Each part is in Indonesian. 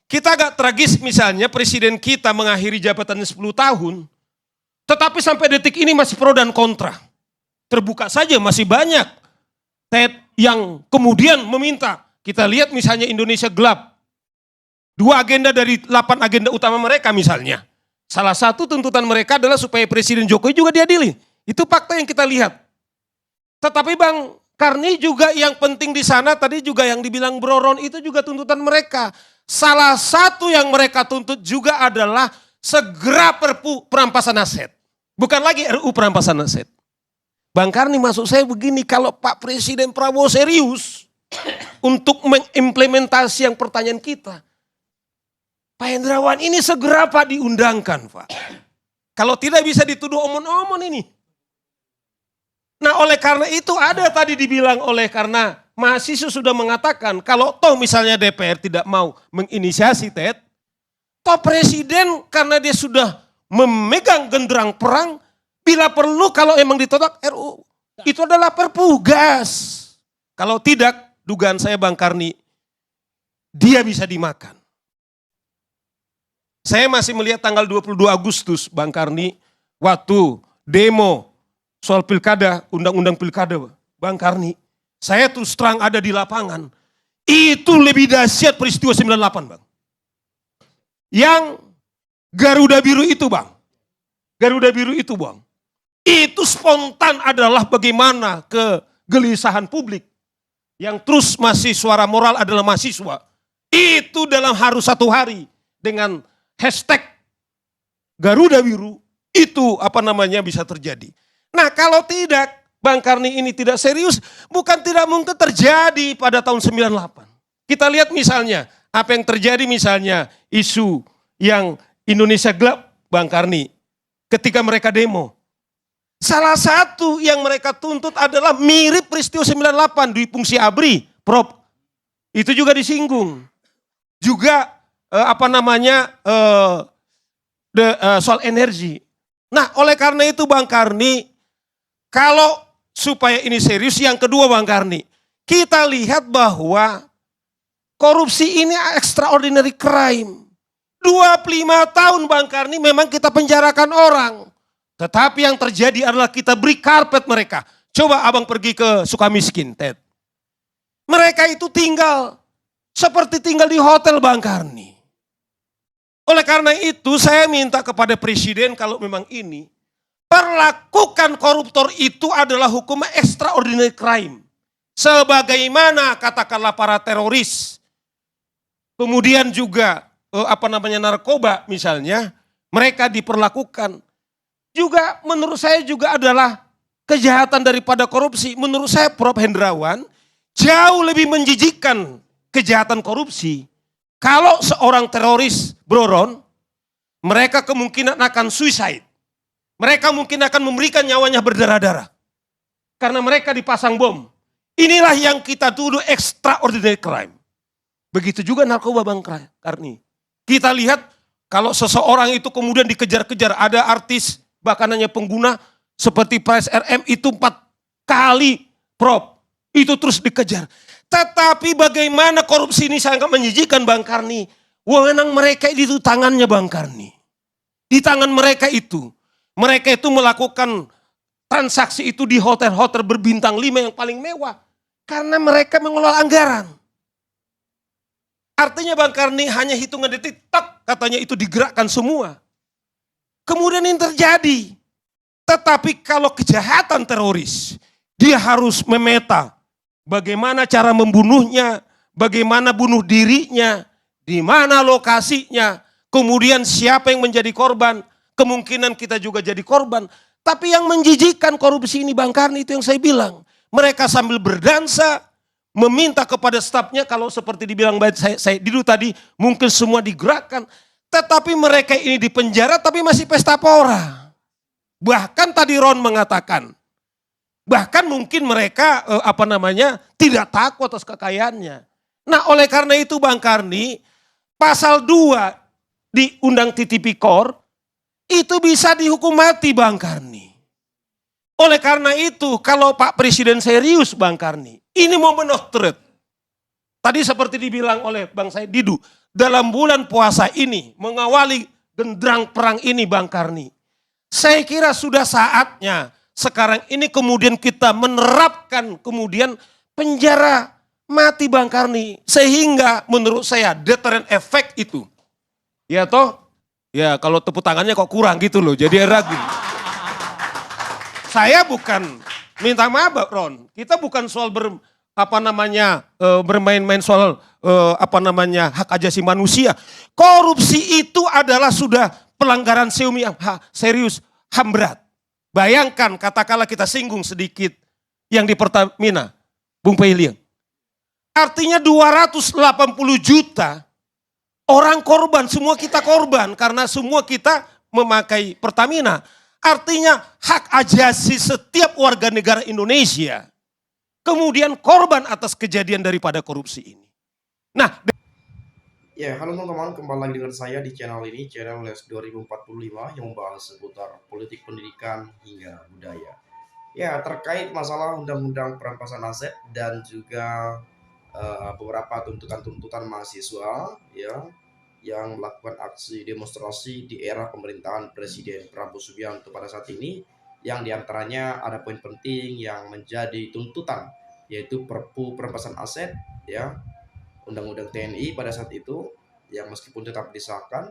Kita agak tragis misalnya presiden kita mengakhiri jabatannya 10 tahun, tetapi sampai detik ini masih pro dan kontra. Terbuka saja masih banyak yang kemudian meminta. Kita lihat misalnya Indonesia Gelap. 2 agenda dari 8 agenda utama mereka misalnya. Salah satu tuntutan mereka adalah supaya Presiden Jokowi juga diadili. Itu fakta yang kita lihat. Tetapi Bang Karni juga yang penting di sana tadi juga yang dibilang Bro Ron itu juga tuntutan mereka. Salah satu yang mereka tuntut juga adalah segera Perpu perampasan aset. Bukan lagi RUU perampasan aset. Bang Karni maksud saya begini, kalau Pak Presiden Prabowo serius untuk mengimplementasi yang pertanyaan kita. Pak Hendrawan ini segera Pak diundangkan Pak. Kalau tidak bisa dituduh omon-omon ini. Nah oleh karena itu ada tadi dibilang oleh karena mahasiswa sudah mengatakan kalau toh misalnya DPR tidak mau menginisiasi TET, toh presiden karena dia sudah memegang genderang perang, bila perlu kalau emang ditolak RUU, itu adalah Perpu gas. Kalau tidak, dugaan saya Bang Karni, dia bisa dimakan. Saya masih melihat tanggal 22 Agustus Bang Karni, waktu demo soal pilkada, undang-undang pilkada Bang Karni. Saya terus terang ada di lapangan. Itu lebih dahsyat peristiwa 98 Bang. Yang Garuda Biru itu Bang. Garuda Biru itu Bang. Itu spontan adalah bagaimana kegelisahan publik. Yang terus masih suara moral adalah mahasiswa. Itu dalam harus 1 hari dengan hashtag Garuda Biru itu bisa terjadi. Nah kalau tidak Bang Karni ini tidak serius, bukan tidak mungkin terjadi pada tahun 98. Kita lihat misalnya apa yang terjadi misalnya isu yang Indonesia Gelap Bang Karni ketika mereka demo. Salah satu yang mereka tuntut adalah mirip peristiwa 98 di fungsi ABRI, Prof. Itu juga disinggung. Juga soal energi. Nah oleh karena itu Bang Karni, kalau supaya ini serius, yang kedua Bang Karni, kita lihat bahwa korupsi ini extraordinary crime. 25 tahun Bang Karni memang kita penjarakan orang. Tetapi yang terjadi adalah kita beri karpet mereka. Coba abang pergi ke Sukamiskin, Ted. Mereka itu tinggal seperti tinggal di hotel Bang Karni. Oleh karena itu saya minta kepada Presiden kalau memang ini, perlakukan koruptor itu adalah hukum extraordinary crime. Sebagaimana katakanlah para teroris. Kemudian juga narkoba misalnya. Mereka diperlakukan. Juga menurut saya juga adalah kejahatan daripada korupsi. Menurut saya Prof. Hendrawan jauh lebih menjijikkan kejahatan korupsi. Kalau seorang teroris, Bro Ron, mereka kemungkinan akan suicide. Mereka mungkin akan memberikan nyawanya berdarah-darah. Karena mereka dipasang bom. Inilah yang kita tuduh extraordinary crime. Begitu juga narkoba Bang Karni. Kita lihat kalau seseorang itu kemudian dikejar-kejar. Ada artis bahkan hanya pengguna seperti Pres RM itu 4 kali Prof. Itu terus dikejar. Tetapi bagaimana korupsi ini sangat menjijikkan Bang Karni. Wewenang mereka itu tangannya Bang Karni. Di tangan mereka itu. Mereka itu melakukan transaksi itu di hotel-hotel berbintang 5 yang paling mewah. Karena mereka mengelola anggaran. Artinya Bang Karni hanya hitungan detik, tak katanya itu digerakkan semua. Kemudian ini terjadi. Tetapi kalau kejahatan teroris, dia harus memeta bagaimana cara membunuhnya, bagaimana bunuh dirinya, di mana lokasinya, kemudian siapa yang menjadi korban. Kemungkinan kita juga jadi korban. Tapi yang menjijikkan korupsi ini Bang Karni itu yang saya bilang. Mereka sambil berdansa, meminta kepada stafnya kalau seperti dibilang saya dulu tadi, mungkin semua digerakkan. Tetapi mereka ini dipenjara tapi masih pesta pora. Bahkan tadi Ron mengatakan, bahkan mungkin mereka tidak takut atas kekayaannya. Nah oleh karena itu Bang Karni, pasal 2 di Undang Tipikor, itu bisa dihukum mati Bang Karni. Oleh karena itu kalau Pak Presiden serius Bang Karni, ini momen of truth. Tadi seperti dibilang oleh Bang Said Didu, dalam bulan puasa ini, mengawali genderang perang ini Bang Karni. Saya kira sudah saatnya sekarang ini kemudian kita menerapkan kemudian penjara mati Bang Karni. Sehingga menurut saya deterrent effect itu. Ya toh? Ya kalau tepuk tangannya kok kurang gitu loh, jadi ragu. Saya bukan minta maaf Bang Ron, kita bukan soal bermain-main soal hak asasi manusia. Korupsi itu adalah sudah pelanggaran yang serius, HAM berat. Bayangkan katakanlah kita singgung sedikit yang di Pertamina, Bung Peiliang. Artinya 280 juta orang korban, semua kita korban karena semua kita memakai Pertamina. Artinya hak asasi setiap warga negara Indonesia kemudian korban atas kejadian daripada korupsi ini. Nah, ya, halo teman-teman, kembali lagi dengan saya di channel ini, channel Les 2045 yang membahas seputar politik pendidikan hingga budaya. Ya, terkait masalah undang-undang perampasan aset dan juga beberapa tuntutan-tuntutan mahasiswa yang melakukan aksi demonstrasi di era pemerintahan Presiden Prabowo Subianto pada saat ini, yang diantaranya ada poin penting yang menjadi tuntutan, yaitu Perpu perampasan aset, ya, Undang-Undang TNI pada saat itu, yang meskipun tetap disahkan,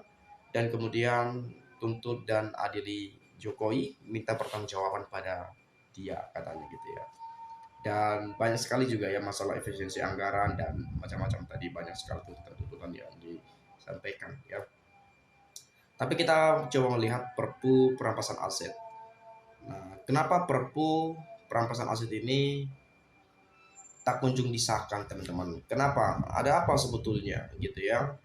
dan kemudian tuntut dan adili Jokowi, minta pertanggungjawaban pada dia, katanya gitu ya. Dan banyak sekali juga ya masalah efisiensi anggaran dan macam-macam, tadi banyak sekali tuntutan yang disampaikan ya. Tapi kita coba melihat Perpu perampasan aset. Nah, kenapa Perpu perampasan aset ini tak kunjung disahkan, teman-teman? Kenapa? Ada apa sebetulnya gitu ya?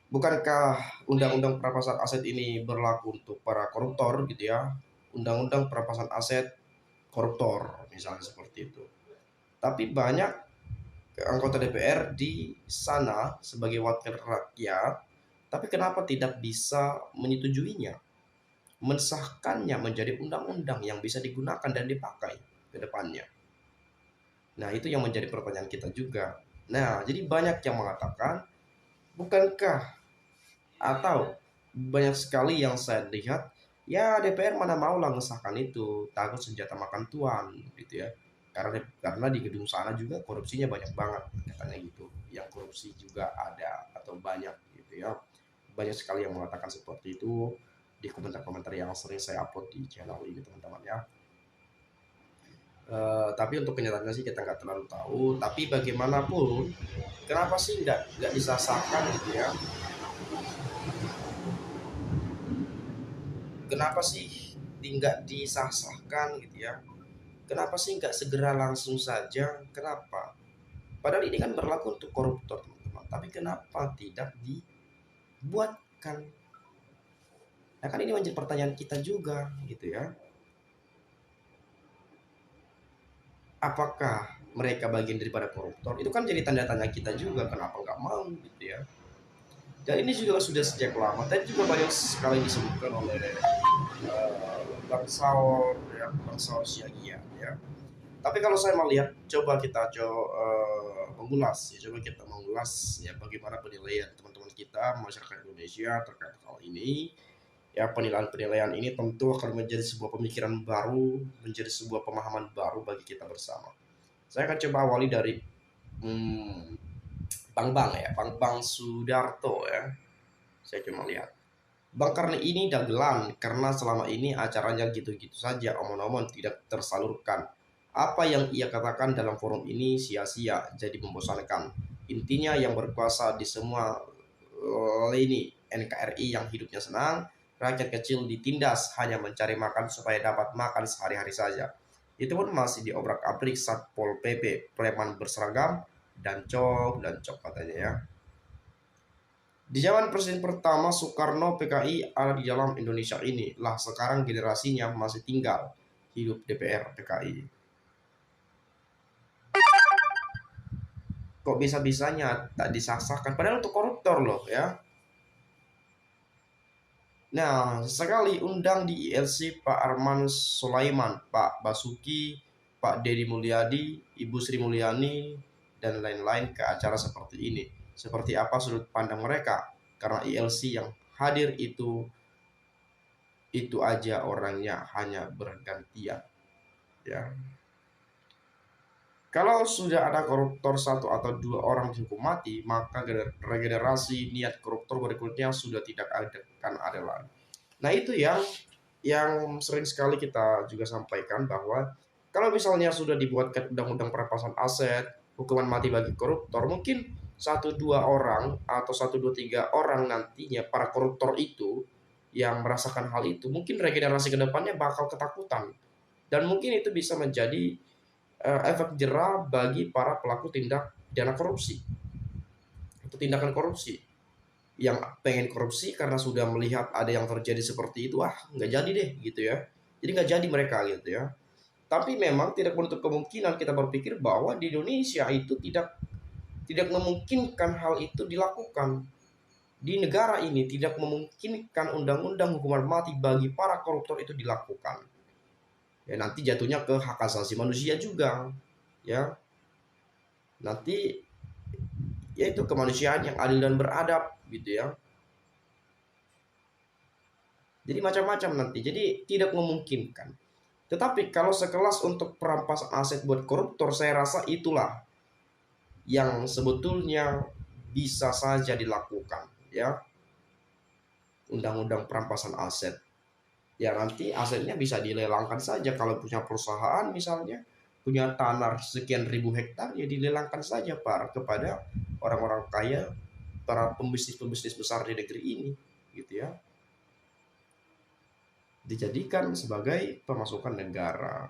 Bukankah undang-undang perampasan aset ini berlaku untuk para koruptor gitu ya? Undang-undang perampasan aset koruptor misalnya seperti itu. Tapi banyak anggota DPR di sana sebagai wakil rakyat, tapi kenapa tidak bisa menyetujuinya, mensahkannya menjadi undang-undang yang bisa digunakan dan dipakai ke depannya? Nah, itu yang menjadi pertanyaan kita juga. Nah, jadi banyak yang mengatakan, bukankah, atau banyak sekali yang saya lihat, ya DPR mana mau lah ngesahkan itu, takut senjata makan tuan gitu ya. Karena di gedung sana juga korupsinya banyak banget, katanya gitu. Yang korupsi juga ada atau banyak gitu ya. Banyak sekali yang mengatakan seperti itu di komentar-komentar yang sering saya upload di channel ini, teman-teman ya. Tapi untuk kenyataannya sih kita nggak terlalu tahu. Tapi bagaimanapun, kenapa sih nggak disahkan gitu ya? Kenapa sih nggak disahkan gitu ya? Kenapa sih nggak segera langsung saja? Kenapa? Padahal ini kan berlaku untuk koruptor, teman-teman. Tapi kenapa tidak dibuatkan? Nah, kan ini menjadi pertanyaan kita juga gitu ya. Apakah mereka bagian daripada koruptor? Itu kan jadi tanda tanya kita juga, kenapa nggak mau gitu ya. Dan ini juga sudah sejak lama, dan juga banyak sekali disebutkan oleh Bang Saur ya, Bang Saur Siagia ya. Tapi kalau saya melihat, coba kita mengulas ya bagaimana penilaian teman-teman kita masyarakat Indonesia terkait hal ini. Ya, penilaian ini tentu akan menjadi sebuah pemikiran baru, menjadi sebuah pemahaman baru bagi kita bersama. Saya akan coba awali dari Bang Sudarto ya. Saya cuma lihat Bang Karni ini dagelan karena selama ini acaranya gitu-gitu saja, omong-omong tidak tersalurkan. Apa yang ia katakan dalam forum ini sia-sia, jadi membosankan. Intinya yang berkuasa di semua lini NKRI yang hidupnya senang, rakyat kecil ditindas hanya mencari makan supaya dapat makan sehari-hari saja. Itu pun masih diobrak-abrik Satpol PP, preman berseragam, dan cok katanya ya. Di zaman presiden pertama Soekarno, PKI ada di dalam Indonesia ini. Lah sekarang generasinya masih tinggal hidup DPR PKI. Kok bisa-bisanya tak disahkan? Padahal untuk koruptor loh ya. Nah, sekali undang di ILC Pak Arman Sulaiman, Pak Basuki, Pak Deddy Mulyadi, Ibu Sri Mulyani, dan lain-lain ke acara seperti ini. seperti apa sudut pandang mereka, karena ILC yang hadir itu aja orangnya hanya bergantian, ya. Kalau sudah ada koruptor satu atau dua orang dihukum mati, maka regenerasi niat koruptor berikutnya sudah tidak akan ada lagi. Nah, itu yang sering sekali kita juga sampaikan, bahwa kalau misalnya sudah dibuatkan undang-undang perampasan aset, hukuman mati bagi koruptor, mungkin satu dua orang atau satu dua tiga orang nantinya para koruptor itu yang merasakan hal itu, mungkin regenerasi kedepannya bakal ketakutan, dan mungkin itu bisa menjadi efek jerah bagi para pelaku tindak pidana korupsi atau tindakan korupsi yang pengen korupsi karena sudah melihat ada yang terjadi seperti itu, nggak jadi deh gitu ya. Jadi nggak jadi mereka gitu ya. Tapi memang tidak menutup kemungkinan kita berpikir bahwa di Indonesia itu tidak memungkinkan hal itu dilakukan. Di negara ini tidak memungkinkan undang-undang hukuman mati bagi para koruptor itu dilakukan. Ya, nanti jatuhnya ke hak asasi manusia juga, ya. Nanti yaitu kemanusiaan yang adil dan beradab gitu ya. Jadi macam-macam nanti. Jadi tidak memungkinkan. Tetapi kalau sekelas untuk perampasan aset buat koruptor, saya rasa itulah yang sebetulnya bisa saja dilakukan, ya. Undang-undang perampasan aset. Ya, nanti asetnya bisa dilelangkan saja. Kalau punya perusahaan misalnya, punya tanah sekian ribu hektar, ya dilelangkan saja kepada orang-orang kaya, para pembisnis-pembisnis besar di negeri ini, gitu ya. Dijadikan sebagai pemasukan negara.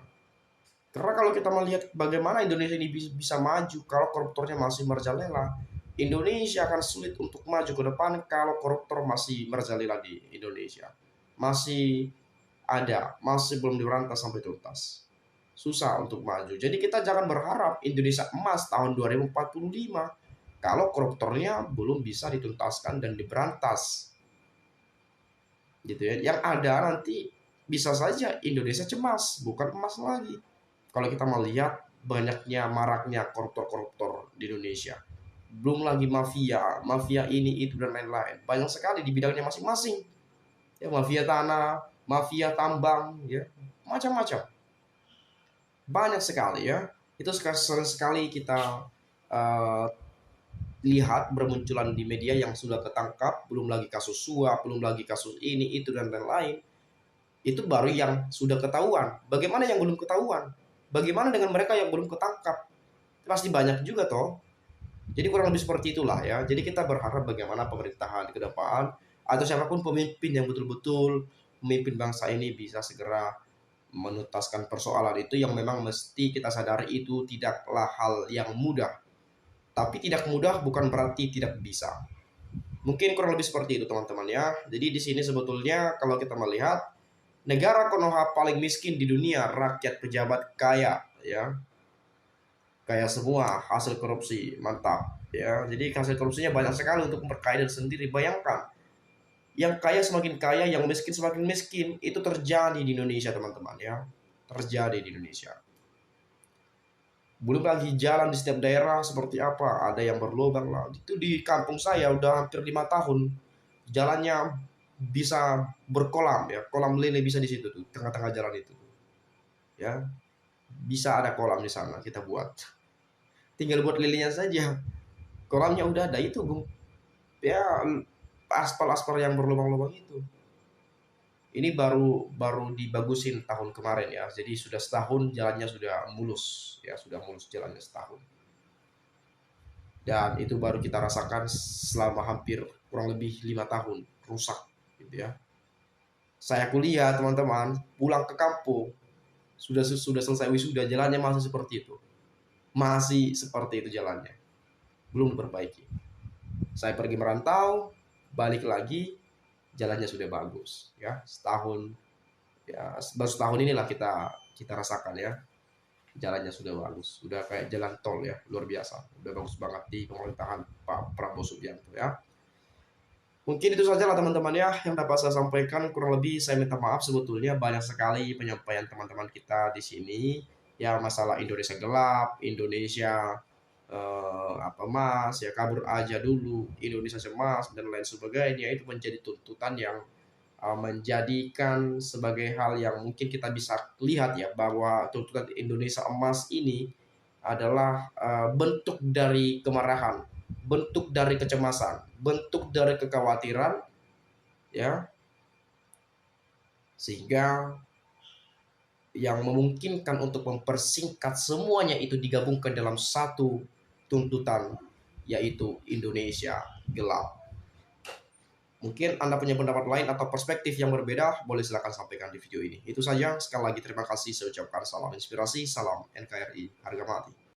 Karena kalau kita melihat bagaimana Indonesia ini bisa maju kalau koruptornya masih merajalela, Indonesia akan sulit untuk maju ke depan kalau koruptor masih merajalela di Indonesia. Masih masih belum diberantas sampai tuntas. Susah untuk maju. Jadi kita jangan berharap Indonesia emas tahun 2045 kalau koruptornya belum bisa dituntaskan dan diberantas. Gitu ya. Yang ada nanti bisa saja Indonesia cemas, bukan emas lagi. Kalau kita melihat banyaknya maraknya koruptor-koruptor di Indonesia. Belum lagi mafia ini itu dan lain-lain. Banyak sekali di bidangnya masing-masing. Ya, mafia tanah, mafia tambang, ya, macam-macam. Banyak sekali ya. Itu sering sekali kita uh, lihat bermunculan di media yang sudah ketangkap, belum lagi kasus suap, belum lagi kasus ini, itu, dan lain-lain. Itu baru yang sudah ketahuan. Bagaimana yang belum ketahuan? Bagaimana dengan mereka yang belum ketangkap? Pasti banyak juga toh. Jadi kurang lebih seperti itulah ya. Jadi kita berharap bagaimana pemerintahan ke depan atau siapapun pemimpin yang betul-betul memimpin bangsa ini bisa segera menuntaskan persoalan itu, yang memang mesti kita sadari itu tidaklah hal yang mudah. Tapi tidak mudah bukan berarti tidak bisa. Mungkin kurang lebih seperti itu teman-teman ya. Jadi di sini sebetulnya kalau kita melihat negara Konoha paling miskin di dunia, rakyat pejabat kaya ya. Kaya semua hasil korupsi, mantap ya. Jadi hasil korupsinya banyak sekali untuk memperkaya diri sendiri. Bayangkan, yang kaya semakin kaya, yang miskin semakin miskin. Itu terjadi di Indonesia teman-teman ya. Terjadi di Indonesia. Belum lagi jalan di setiap daerah seperti apa, ada yang berlubang lah. Itu di kampung saya udah hampir 5 tahun. Jalannya bisa berkolam ya, kolam lele bisa di situ tuh, tengah-tengah jalan itu. Ya, bisa ada kolam di sana kita buat. Tinggal buat lilenya saja. Kolamnya udah ada itu, ya, aspal-aspal yang berlubang-lubang itu. Ini baru dibagusin tahun kemarin ya. Jadi sudah setahun jalannya sudah mulus ya, sudah mulus jalannya setahun. Dan itu baru kita rasakan selama hampir kurang lebih 5 tahun rusak gitu ya. Saya kuliah teman-teman, pulang ke kampung sudah selesai wisuda, jalannya masih seperti itu. Masih seperti itu jalannya. Belum diperbaiki. Saya pergi merantau, balik lagi, jalannya sudah bagus ya. Setahun ya, baru setahun inilah kita rasakan ya, jalannya sudah bagus, sudah kayak jalan tol ya, luar biasa, udah bagus banget di pemerintahan Pak Prabowo Subianto ya. Mungkin itu saja lah teman-teman ya yang dapat saya sampaikan. Kurang lebih saya minta maaf, sebetulnya banyak sekali penyampaian teman-teman kita di sini ya, masalah Indonesia gelap, Indonesia Mas ya kabur aja dulu, Indonesia cemas dan lain sebagainya, itu menjadi tuntutan yang menjadikan sebagai hal yang mungkin kita bisa lihat ya, bahwa tuntutan Indonesia emas ini adalah bentuk dari kemarahan, bentuk dari kecemasan, bentuk dari kekhawatiran ya, sehingga yang memungkinkan untuk mempersingkat semuanya itu digabungkan dalam satu tuntutan, yaitu Indonesia gelap. Mungkin Anda punya pendapat lain atau perspektif yang berbeda, boleh silakan sampaikan di video ini. Itu saja, sekali lagi terima kasih, saya ucapkan salam inspirasi, salam NKRI, harga mati.